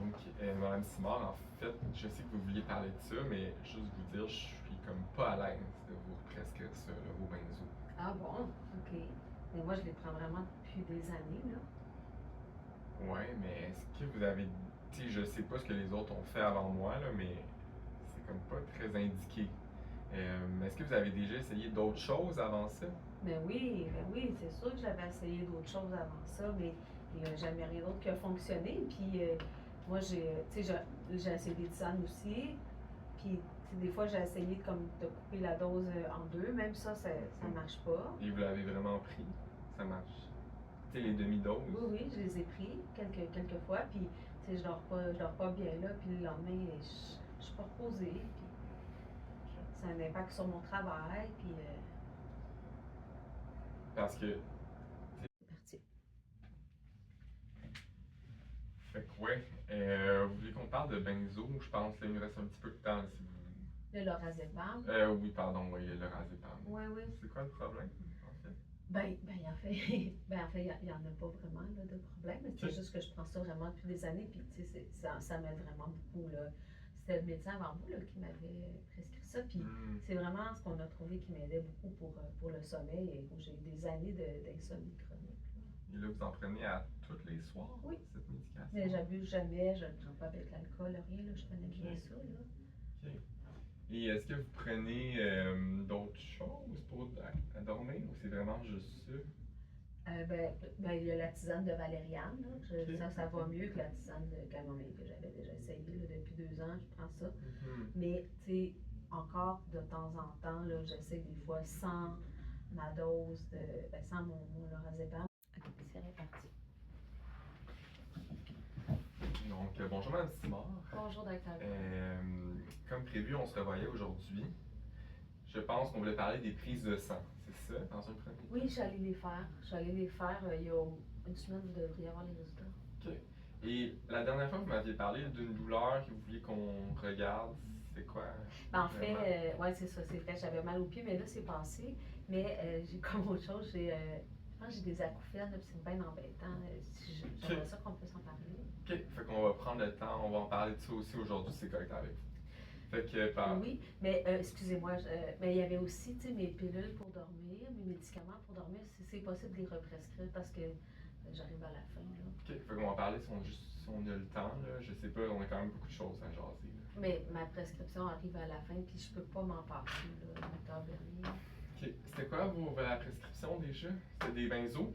Donc, Madame Simard, en fait, je sais que vous vouliez parler de ça, mais juste vous dire, je suis comme pas à l'aise de vous prescrire ça, là, vos benzos. Ah bon? OK. Mais moi, je les prends vraiment depuis des années, là. Ouais, mais est-ce que vous avez. Tu sais, je sais pas ce que les autres ont fait avant moi, là, mais c'est comme pas très indiqué. Est-ce que vous avez déjà essayé d'autres choses avant ça? Ben oui, c'est sûr que j'avais essayé d'autres choses avant ça, mais il n'y a jamais rien d'autre qui a fonctionné. Puis moi, tu sais, j'ai essayé des tisanes aussi. Puis, tu sais, des fois, j'ai essayé comme de couper la dose en deux. Même ça marche pas. Et vous l'avez vraiment pris? Ça marche. Tu sais, les demi-doses? Oui, oui, je les ai pris quelques fois. Puis, tu sais, je dors pas bien là. Puis le lendemain, je suis pas reposée. Puis, ça a un impact sur mon travail. Puis, Parce que. c'est parti. Fait que, ouais. Vous voulez qu'on parle de benzo? Je pense qu'il me reste un petit peu de temps si vous. Le lorazepam. Oui, pardon, oui, le razépam. Oui, oui. C'est quoi le problème, en fait? En fait, il y en a pas vraiment là, de problème. C'est juste que je prends ça vraiment depuis des années, puis tu sais, ça m'aide vraiment beaucoup. Là. C'était le médecin avant vous là, qui m'avait prescrit ça, puis c'est vraiment ce qu'on a trouvé qui m'aidait beaucoup pour le sommeil. Et j'ai eu des années d'insomnie chronique. Et là, vous en prenez à tous les soirs, oui, cette médication? Mais j'abuse jamais, je ne prends pas avec l'alcool, rien. Là, je connais bien ça. Là. OK. Et est-ce que vous prenez d'autres choses pour dormir ou c'est vraiment juste ça? Il y a la tisane de valériane. Là. Okay. Ça va mieux que la tisane de camomille que j'avais déjà essayé depuis 2 ans. Je prends ça. Mais, tu sais, encore de temps en temps, là, j'essaie des fois sans ma dose, sans mon lorazepam. OK, c'est réparti. Donc, bonjour Mme Simard. Bonjour, docteur. Comme prévu, on se revoyait aujourd'hui. Je pense qu'on voulait parler des prises de sang, c'est ça, dans un premier temps? Oui, j'allais les faire. Il y a une semaine, vous devriez avoir les résultats. OK. Et la dernière fois, vous m'aviez parlé d'une douleur que vous vouliez qu'on regarde. C'est quoi? En fait, oui, c'est ça, c'est vrai. J'avais mal aux pieds, mais là, c'est passé. Mais j'ai comme autre chose, je pense que j'ai des acouphènes, puis c'est bien embêtant. J'aimerais ça qu'on puisse en parler. OK. Fait qu'on va prendre le temps, on va en parler de ça aussi aujourd'hui, c'est correct avec vous. Fait que, Oui, mais excusez-moi, mais il y avait aussi mes pilules pour dormir, mes médicaments pour dormir, si c'est possible de les represcrire parce que j'arrive à la fin. Là. OK, fait qu'on va en parler si on a le temps. Là. Je sais pas, on a quand même beaucoup de choses à jaser. Là. Mais ma prescription arrive à la fin, puis je peux pas m'en passer, là, docteur Bernier. OK. C'était quoi la prescription déjà? C'était des benzos?